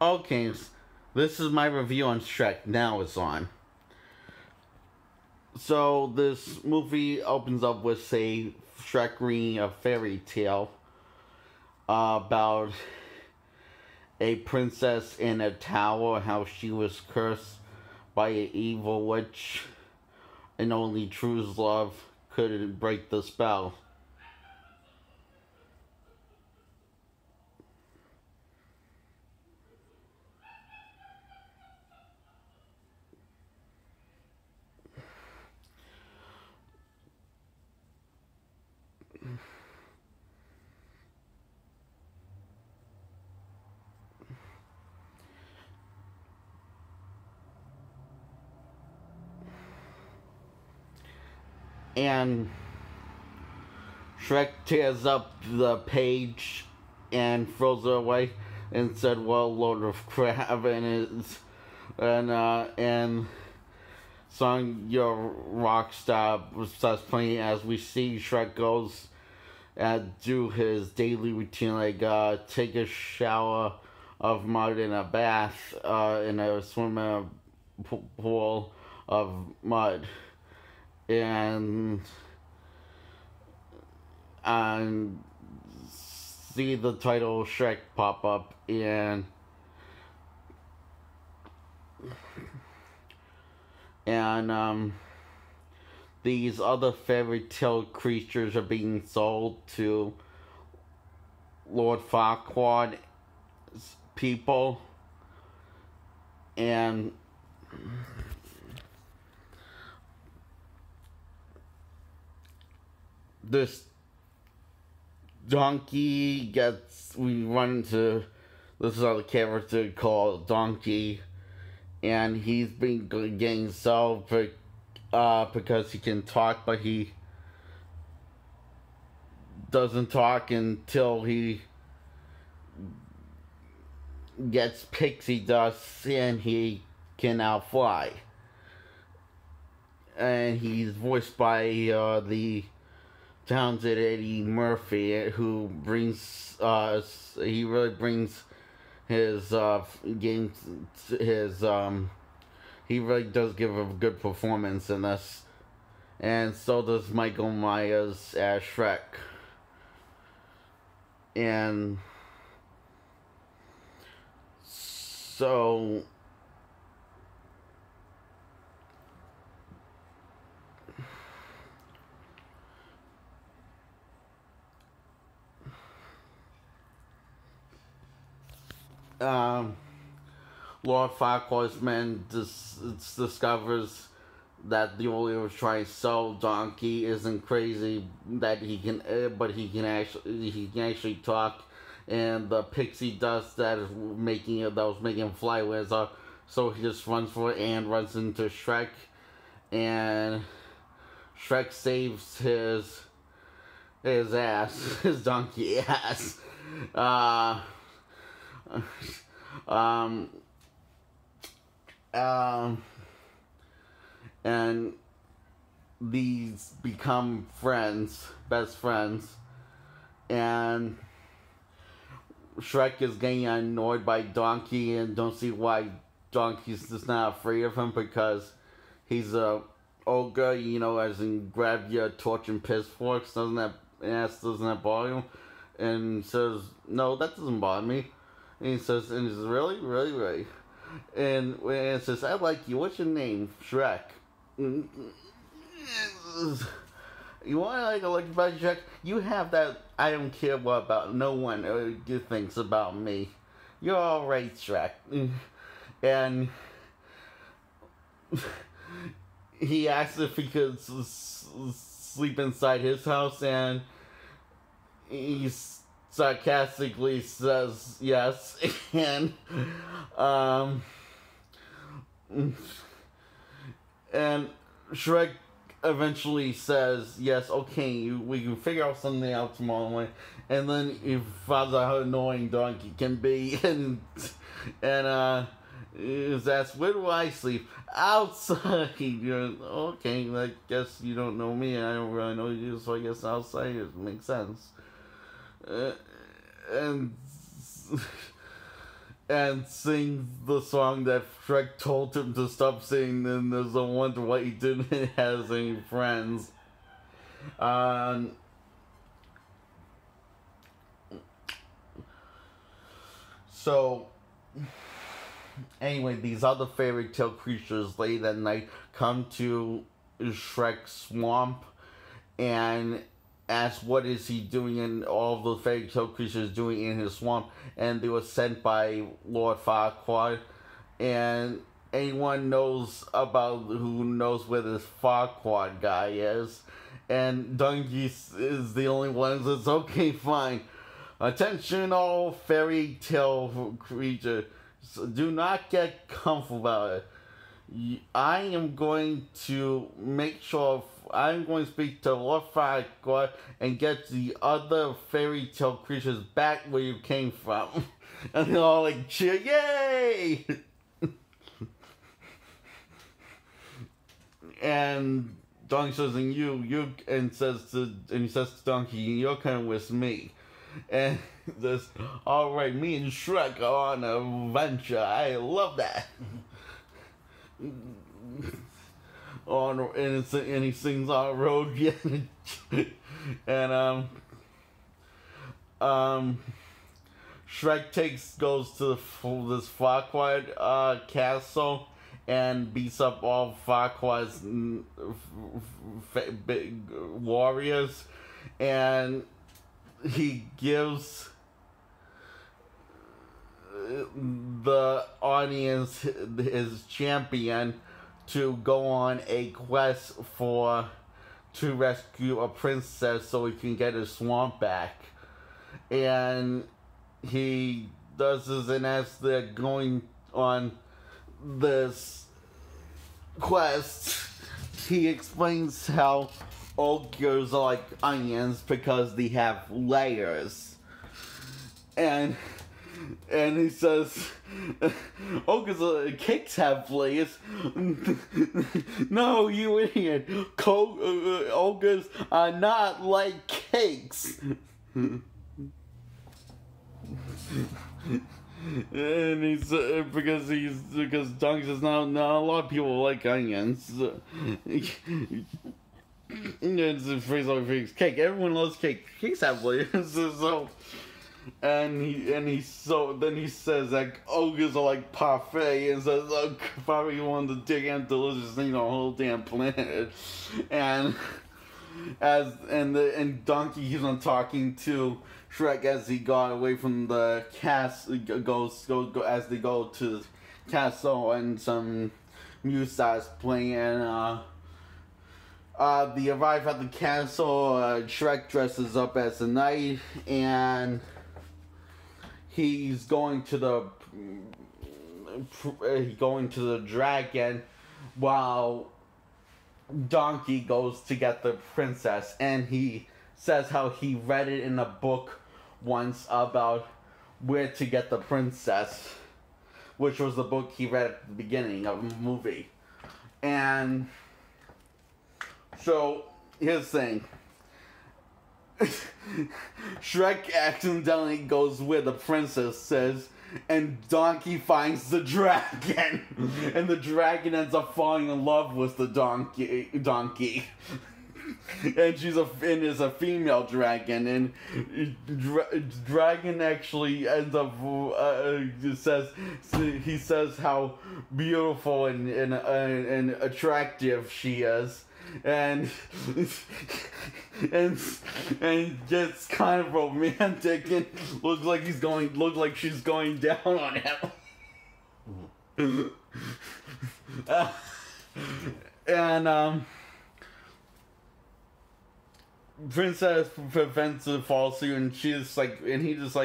Okay, this is my review on Shrek. Now it's on. So this movie opens up with Shrek reading a fairy tale about a princess in a tower, how she was cursed by an evil witch, and only true love could break the spell. And Shrek tears up the page and throws it away and said, "Well, Lord of Crab," and Song Your Rockstar starts playing as we see Shrek goes and do his daily routine, like take a shower of mud in a bath, in a swimming pool of mud, and and see the title Shrek pop up, and these other fairy tale creatures are being sold to Lord Farquaad's people, and this donkey we run into this other character called Donkey, and he's been getting sold because he can talk, but he doesn't talk until he gets pixie dust and he can now fly. And he's voiced by the talented Eddie Murphy, who brings he really brings his games his he really does give a good performance in this, and so does Michael Myers as Shrek. And so Lord Farquaad's men discovers that the only was trying to sell Donkey isn't crazy, that he can, but he can actually talk, and the pixie dust that was making him fly was so he just runs for it and runs into Shrek, and Shrek saves his ass, his donkey ass. Um, and these become friends, best friends, and Shrek is getting annoyed by Donkey and don't see why Donkey's just not afraid of him, because he's a ogre, as in grab your torch and pitchforks, doesn't that bother you? And he says, "No, that doesn't bother me." And he says, "Really, really, really?" And it says, "I like you. What's your name?" "Shrek." "You want to like electric about Shrek? You have that I don't care what about no one thinks about me. You're alright, Shrek." And he asked if he could sleep inside his house, and he sarcastically says yes, and Shrek eventually says yes, okay, we can figure out something out tomorrow morning. And then he finds out how annoying Donkey can be, and is asked, "Where do I sleep?" "Outside." Okay, I guess you don't know me and I don't really know you, so I guess outside it makes sense. And and sings the song that Shrek told him to stop singing. Then there's no wonder why he didn't have any friends. So, anyway, these other fairy tale creatures late at night come to Shrek's swamp and ask what is he doing and all the fairy tale creatures doing in his swamp, and they were sent by Lord Farquaad. And anyone who knows where this Farquaad guy is, and Donkey is the only one who says, okay, fine. Attention all fairy tale creatures, do not get comfortable about it. I am going to make sure I'm going to speak to Lord Farquaad and get the other fairy tale creatures back where you came from. And they're all like, cheer, yay! And Donkey says, and he says to Donkey, you're coming with me. And this, all right, me and Shrek are on an adventure. I love that. And he sings on the road again. And Shrek goes to this Farquaad castle and beats up all Farquaad's big warriors, and he gives the audience his champion to go on a quest to rescue a princess so he can get his swamp back. And he does this, and as they're going on this quest, he explains how ogres are like onions because they have layers. And he says, cakes have layers. No, you idiot. Ogres are not like cakes. And because Donkey says not a lot of people like onions. It's a phrase over cake. Everyone loves cake. Cakes have layers. So, and he says like ogres are like parfait, and says, "Look, parfait, you want the dig and delicious thing on the whole damn planet." And Donkey keeps on talking to Shrek as he got away from the castle. As they go to the castle, and some music starts playing. And they arrive at the castle. Shrek dresses up as a knight, and he's going to the dragon, while Donkey goes to get the princess. And he says how he read it in a book once about where to get the princess, which was the book he read at the beginning of the movie. And so, here's the thing. Shrek accidentally goes where the princess is, and Donkey finds the dragon. And the dragon ends up falling in love with the donkey. And is a female dragon, and dragon actually ends up says how beautiful and attractive she is, and gets kind of romantic, and looks like she's going down on him. Princess prevents the fall asleep, and he just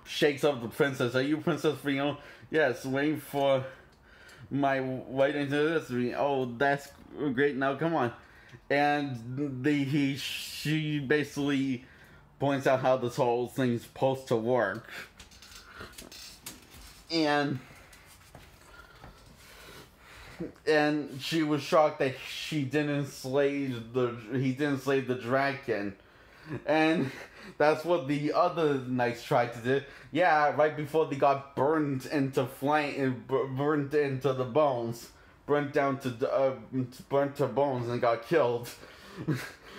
shakes up the princess. Are you Princess Fiona? Yes, waiting for my right into this. Oh, that's great. Now come on. And she basically points out how this whole thing's supposed to work. And she was shocked that he didn't slay the dragon, And that's what the other knights tried to do. Yeah, right before they got burned into flame, burned into the bones, burnt down to burnt to bones, and got killed.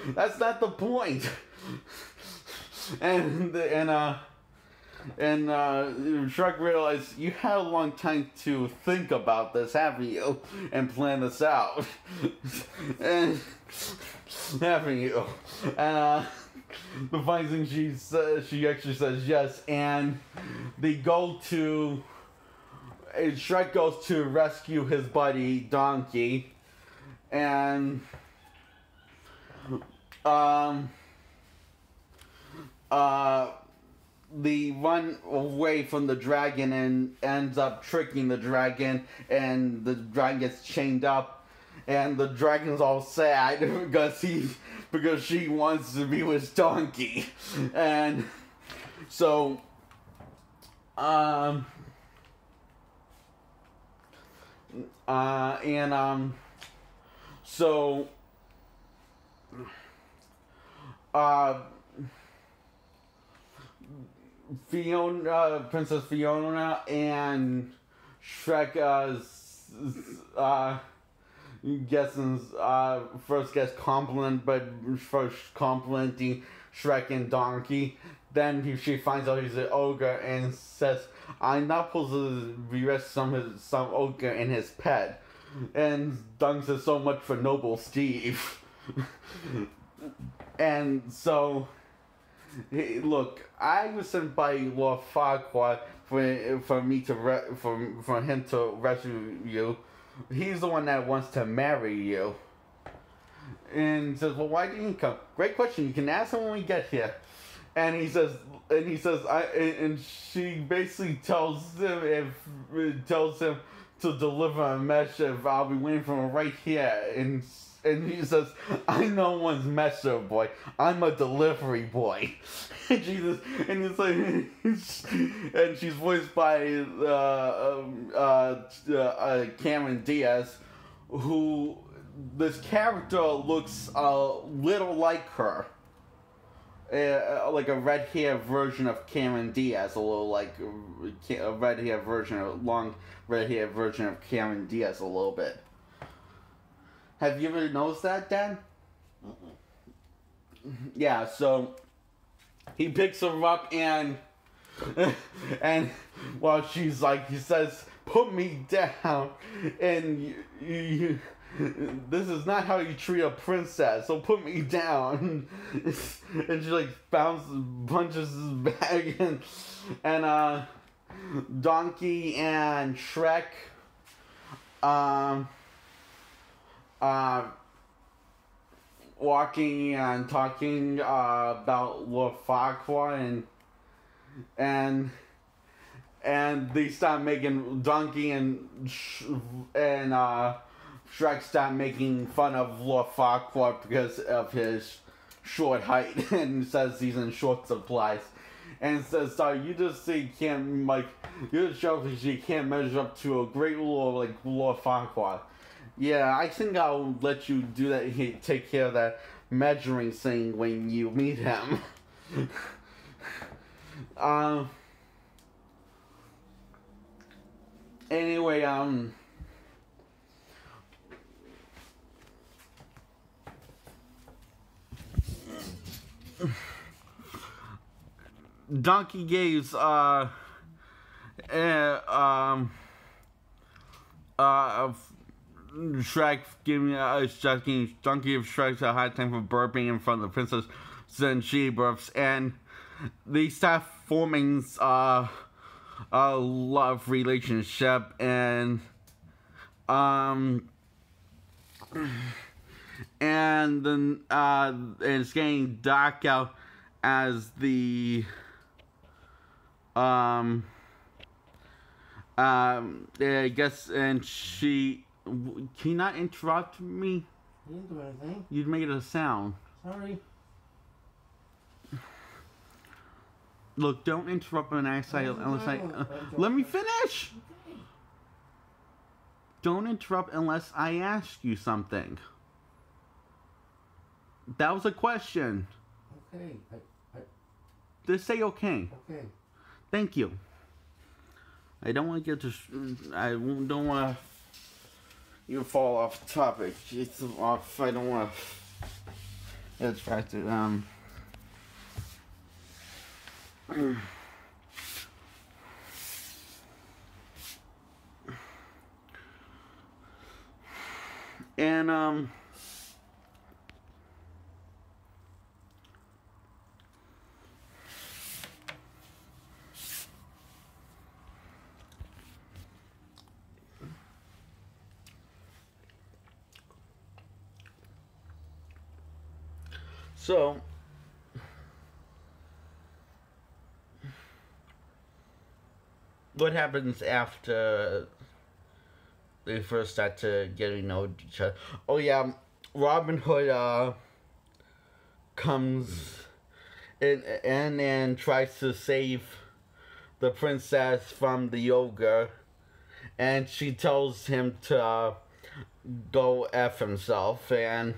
That's not the point. And Shrek realized, you had a long time to think about this, haven't you? And plan this out. And haven't you? And the funny thing, she actually says yes, and they go to. Shrek goes to rescue his buddy Donkey, and they run away from the dragon and ends up tricking the dragon, and the dragon gets chained up, and the dragon's all sad because she wants to be with Donkey. And so Princess Fiona and Shrek first gets compliment, but first complimenting Shrek and Donkey. Then she finds out he's an ogre and says, "I'm not supposed to arrest some ogre and his pet." And Donkey says, "So much for noble Steve." And so, hey, look, I was sent by Lord Farquaad for him to rescue you. He's the one that wants to marry you. And says, "Well, why didn't he come?" Great question. You can ask him when we get here. And he says, and she basically tells him to deliver a message. I'll be waiting for him right here. And he says, "I'm no one's messenger boy. I'm a delivery boy." And he's like, and she's voiced by Cameron Diaz, who this character looks a little like her. Like a red hair version of Cameron Diaz, a little like a long red hair version of Cameron Diaz, a little bit. Have you ever noticed that, Dan? Yeah, so he picks her up and while she's like, he says, "Put me down," and you this is not how you treat a princess, so put me down. And she like punches his bag, and Donkey and Shrek walking and talking about Lord Farquaad, and they start making Donkey and Shrek start making fun of Lord Farquaad because of his short height, and says he's in short supplies, and says, "Sorry, you just say you can't, like, you're just selfish, you can't measure up to a great lord like Lord Farquaad." Yeah, I think I'll let you do that. Take care of that measuring thing when you meet him. Anyway, Donkey gives Shrek giving Donkey of Shrek a hard time for burping in front of the princess. Then she burps, and they start forming a love relationship, and then it's getting dark out as the I guess, and she. Can you not interrupt me? You didn't do anything. You'd made a sound. Sorry. Look, don't interrupt unless I let me finish. Okay. Don't interrupt unless I ask you something. That was a question. okay. Just say okay. Okay. Thank you. I don't want to get I don't want you fall off topic. It's off. I don't want to get distracted. And so what happens after they first start to getting to know each other? Oh yeah, Robin Hood comes in and tries to save the princess from the ogre, and she tells him to go F himself, and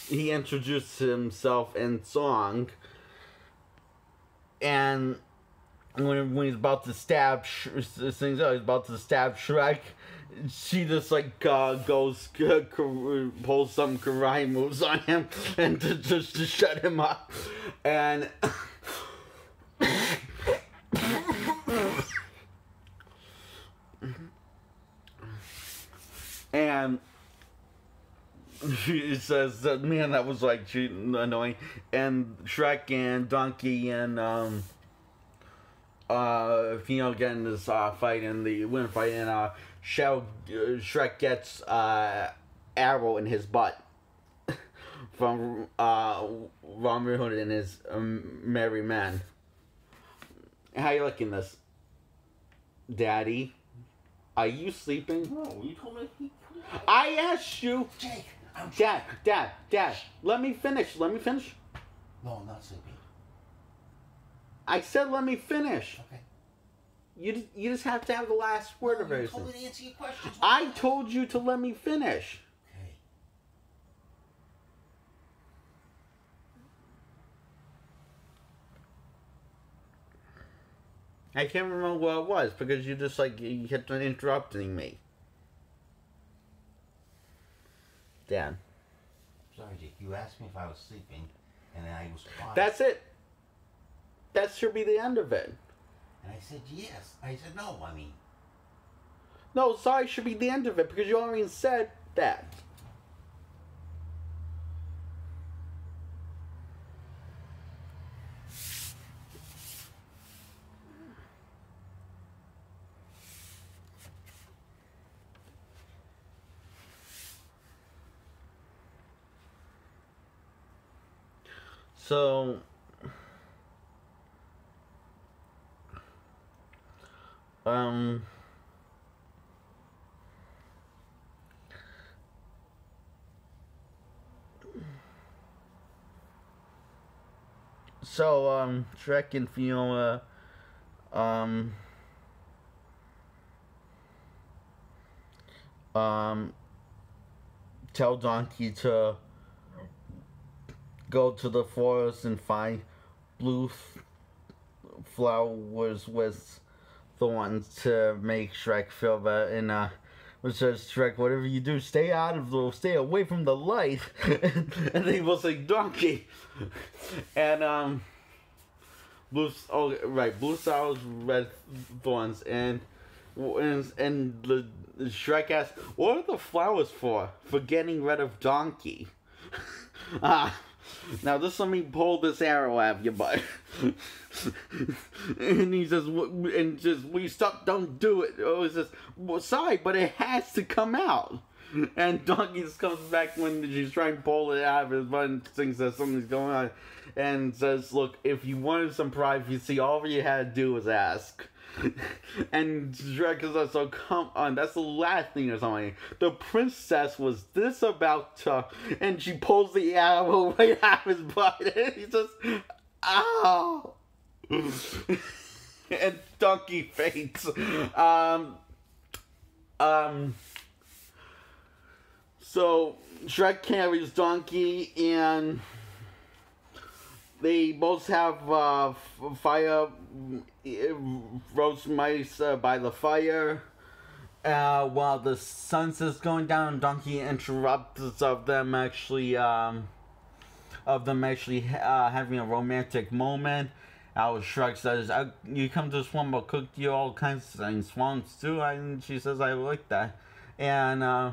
he introduced himself in song, and when he's about to stab he's about to stab Shrek, she just like goes pulls some karate moves on him and just to shut him up, and and she says that, man, that was like annoying. And Shrek and Donkey and get in this fight, in the win fight, and Shrek gets arrow in his butt from Robin Hood and his merry men. How you liking this, Daddy? Are you sleeping? No, you told me. I asked you. Jake, Dad, let me finish. No, I'm not sleeping. I said let me finish. Okay. You just have to have the last word of everything. You told me to answer your questions. I told you to let me finish. Okay. I can't remember what it was because you just you kept on interrupting me. Dad. Sorry, Jake. You asked me if I was sleeping, and then I was quiet. That's it. That should be the end of it. And I said yes. I said no. I mean. No, sorry should be the end of it because you already said that. So, Shrek and Fiona, tell Donkey to go to the forest and find blue flowers with thorns to make Shrek feel better. And which says, Shrek, whatever you do, stay away from the light. And he was like, Donkey. And blue flowers, red thorns, and the Shrek asked, what are the flowers for? For getting rid of Donkey. Now just let me pull this arrow out of your butt. And he says, will you stop? Don't do it. Oh, he says, well, sorry, but it has to come out. And Donkey just comes back when she's trying to pull it out of his butt and thinks that something's going on. And says, look, if you wanted some privacy, all you had to do was ask. And Shrek is like, so come on, that's the last thing or something. The princess was this about to, and she pulls the arrow right out of his butt, and he says, ow. And Donkey faints. So Shrek carries Donkey, and they both have fire roast mice by the fire. While the sun's is going down, Donkey interrupts of them actually having a romantic moment. Shrek says, "You come to this one, but cook you all kinds of things, swans too." And she says, "I like that." And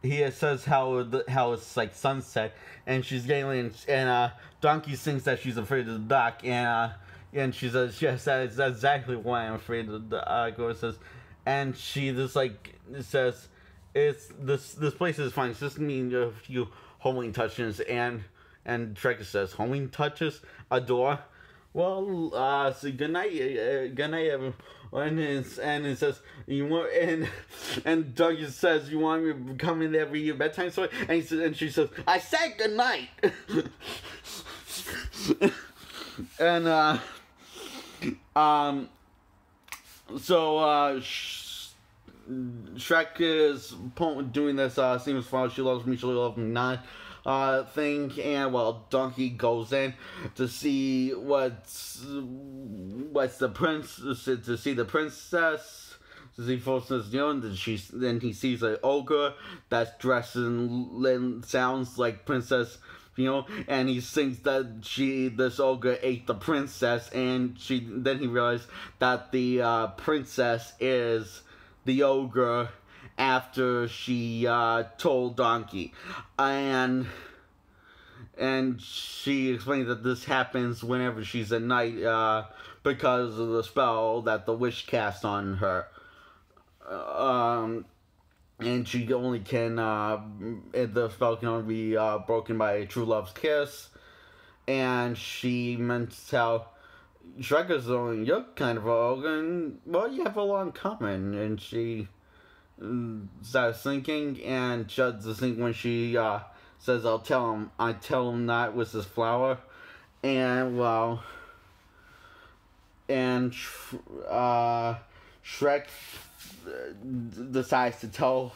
he says how it's like sunset, and she's getting and Donkey thinks that she's afraid of the dark, and she says, "Yes, that's exactly why I'm afraid of the dark." Or says, and she just like says, "It's this place is fine. It's just me a few homing touches." And Shrek says, "Homing touches, a door." Well, so good night, everyone. And it says, "You want," and Doug says, "You want me to come in every year bedtime story?" And she says, "I said good night." And so Shrek is doing this "seems far she loves me, she loves me not" thing, and well, Donkey goes in to see what's the prince to see the princess, to see Frozen's then he sees an ogre that's dressed in sounds like Princess Fiona, and he thinks that this ogre ate the princess, and then he realized that the princess is the ogre after she told Donkey, and she explained that this happens whenever she's at night because of the spell that the witch cast on her, and she only can the spell can only be broken by a true love's kiss, and she meant how Shrek is only you're kind of ogre, and well, you have a lot in common, and she starts thinking, and Judd's the thing when she says, I tell him that was his flower." And well, and Shrek decides to tell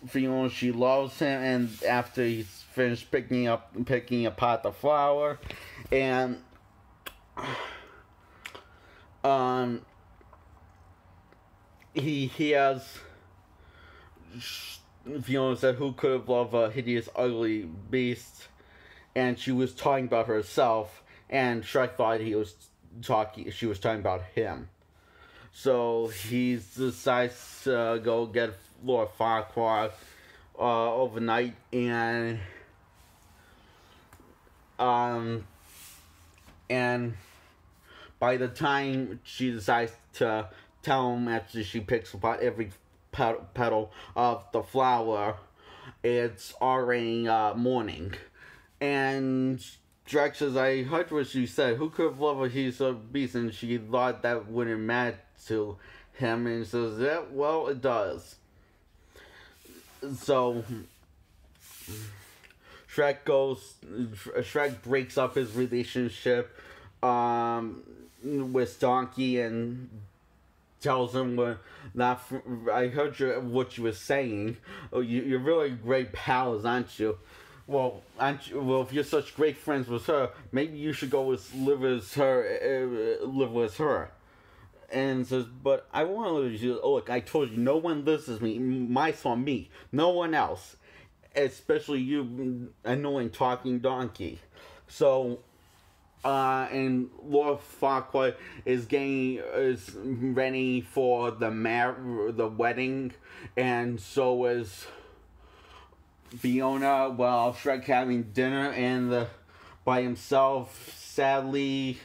Fiona she loves him, and after he's finished picking apart the flower, and he has Fiona said, "Who could have loved a hideous, ugly beast?" And she was talking about herself, and Shrek thought she was talking about him. So he decides to go get Lord Farquaad overnight, and by the time she decides to tell him after she picks apart every petal of the flower, it's already morning. And Shrek says, "I heard what you said. Who could have loved a hideous beast?" And she thought that wouldn't matter to him, and he says, "Yeah, well, it does." So Shrek breaks up his relationship with Donkey and tells him, "I heard what you were saying. Oh, you're really great pals, aren't you? Well, if you're such great friends with her, maybe you should live with her." And says, "But I want to live with you. Look, I told you, no one lives with me. Mice on me, no one else, especially you, annoying talking donkey." So, and Lord Farquaad is ready for the wedding, and so is Fiona. While Shrek having dinner by himself, sadly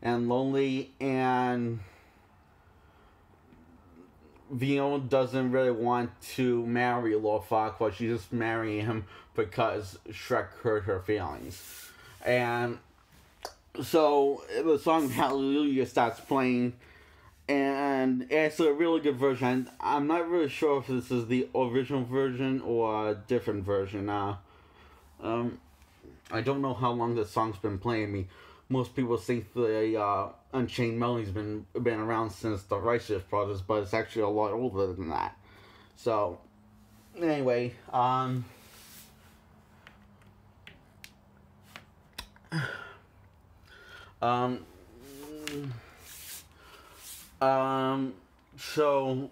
and lonely, and Fiona doesn't really want to marry Lord Farquaad. She's just marrying him because Shrek hurt her feelings. And so the song Hallelujah starts playing, and it's a really good version. I'm not really sure if this is the original version or a different version. I don't know how long this song's been playing. Most people think the Unchained Melody's been around since the Righteous Brothers, but it's actually a lot older than that. So, Anyway, um, so,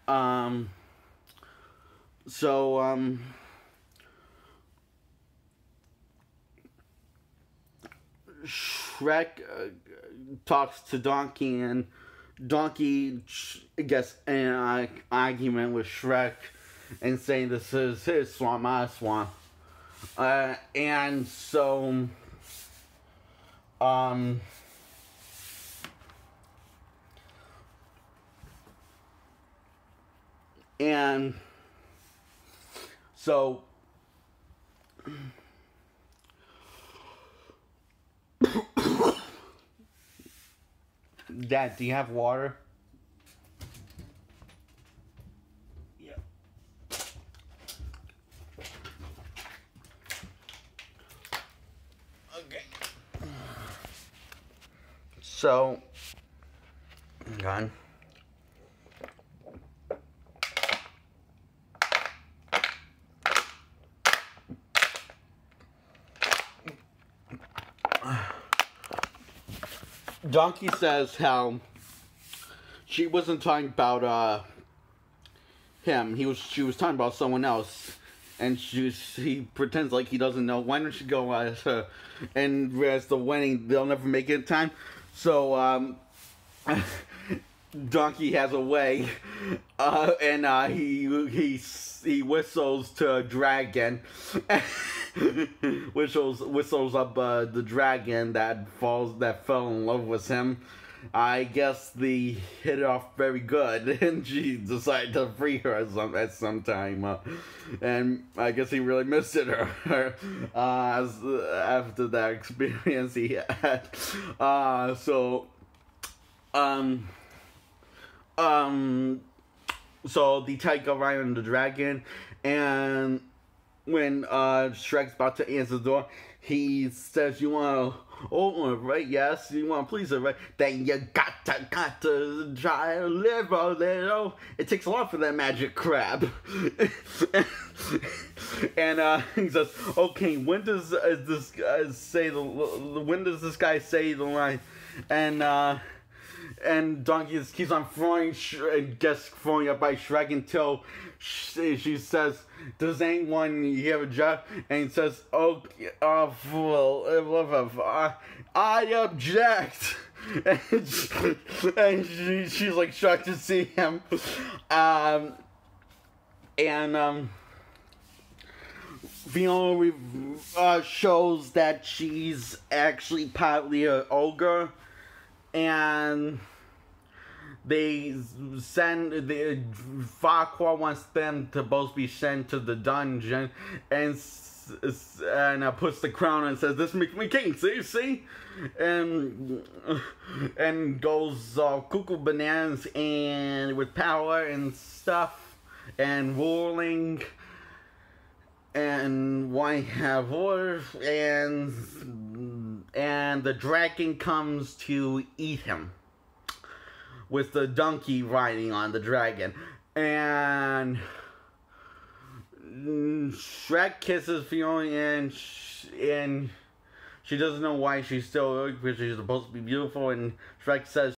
um, so, Shrek talks to Donkey, and Donkey gets in an argument with Shrek and saying this is his swamp, my swamp. And so, and so, Dad, do you have water? Yeah. Okay. So, hang on. Donkey says how she wasn't talking about him. She was talking about someone else, and he pretends like he doesn't know. Why don't you go and as the wedding, they'll never make it in time. So Donkey has a way, and he whistles to a dragon. whistles up the dragon that fell in love with him. I guess they hit it off very good, and she decided to free her at some time. And I guess he really missed it her after that experience he had. So they take a ride on the dragon, and when Shrek's about to answer the door, he says, "You want to open it, right? Yes. You want to please it, right? Then you got to try to live a little. It takes a lot for that magic crab." And he says, "Okay, when does this guy say the line?" And Donkey just keeps on throwing and gets thrown up by Shrek until she says, "Does anyone here have a job?" And he says, "Oh, well, I object." And she's like shocked to see him. Fiona shows that she's actually partly an ogre, and Farquhar wants them to both be sent to the dungeon, and puts the crown on and says, "This makes me king, see?" And goes cuckoo bananas and with power and stuff and ruling and wanting to have orders, and the dragon comes to eat him, with the donkey riding on the dragon. And Shrek kisses Fiona, and she doesn't know why she's still ugly, because she's supposed to be beautiful. And Shrek says